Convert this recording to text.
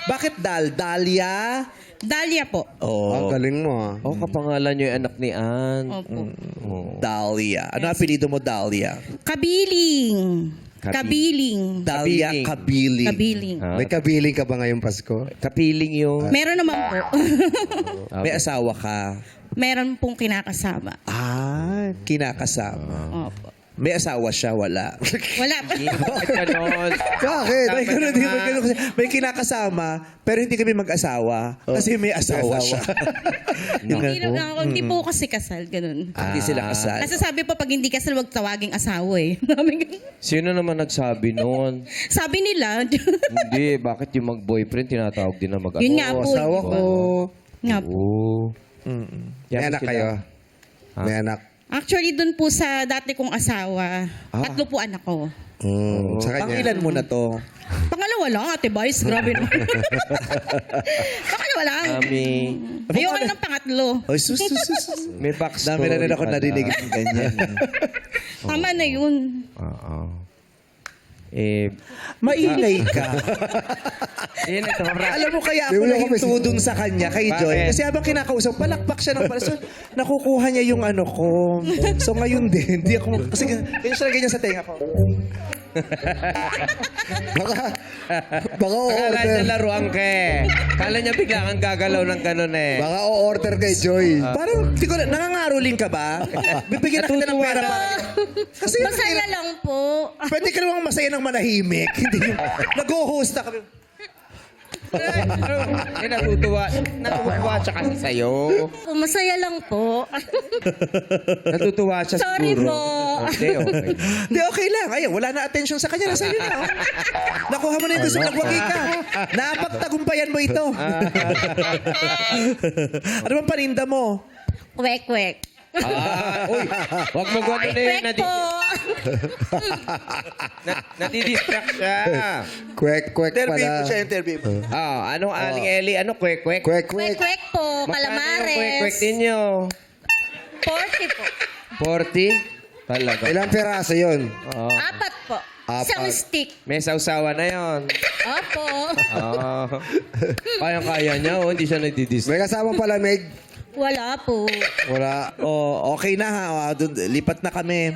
Bakit Dal? Dahlia? Dahlia po. Oh, galing mo ah. Oh, kapangalan niyo yung anak ni Ann. Opo. Oh. Dahlia. Ano apelido mo, Dahlia? Kabiling. Kabiling. Dahlia Kabiling. Kabiling. Ah, May kabiling ka ba ngayong Pasko? kapiling yun. Meron naman po. May asawa ka. Meron pong kinakasama. Kinakasama. Opo. May asawa siya, wala. Wala pa. Bakit ganon? Bakit? May ganun, di ba ganun kasi? May kinakasama, pero hindi kami mag-asawa. Kasi may asawa siya. Yun Hindi, nga. lang, hindi po kasi kasal, ganun. Hindi sila kasal. Kasi sabi po, pag hindi kasal, wag tawaging asawa eh. Sabi ganun. Sino naman nagsabi noon? Sabi nila, Hindi, bakit yung mag-boyfriend tinatawag din na mag-asawa? yun nga po. Asawa ko. Nga po. Oo. May anak kayo? May anak? Actually, dun po sa dati kong asawa, 3 po anak ko. Sa kanya? Pangilan mo na to? Pangalawa lang, Ate Vice. Grabe naman. Pangalawa lang. Kami, Ayoko na ng pangatlo. Oy, sus. may backstory. Dami na rin ako pala. narinig ng ganyan. Tama na yun. Oo. Maingay ka. Yun ito, Alam mo kaya Di ako mo na naging ako tudong sa kanya, kay Joy. Bakit? Kasi habang kinakausap, palakpak siya ng palakpak. So, nakukuha niya yung ano ko. So ngayon din, hindi ako, kasi ganyan sa tenga ko. Baka Akala niya o-order. laruan ka eh. Akala niya bigla kang gagalaw ng ganun eh. Baka o-order kay Joy. Parang, di ko, nangangaroling ka ba? Bibigyan na kita ng pera pa. Kasi Masaya lang po. pwede ka namang masaya ng manahimik. Hindi yung, nag-host na kami. Natutuwa siya kasi sa'yo. Masaya lang po. Natutuwa siya Sorry siguro. po. Hindi, okay. Hindi, okay lang. Ayun, wala na attention sa kanya. Nasa iyo na. Oh. Nakuha mo na yung gusto mo. Nagwagi ka. Napagtagumpayan mo ito. Ano bang paninda mo? Kwek-kwek. Uy, wag mo gano'n eh. Kwek po. Nadidistract siya. Kwek-kwek pala. interview mo. Anong Aling Eli? Ano kwek-kwek? Kwek-kwek. Kwek-kwek po. Magkano yung Calamares. kwek-kwek ninyo? 40 po. 40? Talaga. Ilang peraso yun? 4 po. Apat. Isang stick. May sausawa na yon. Opo. Kaya-kaya niya, oh. Hindi siya nadidistract. May kasama pala, Meg. Wala po. Wala. Oh, okay na ha. Lipat na kami.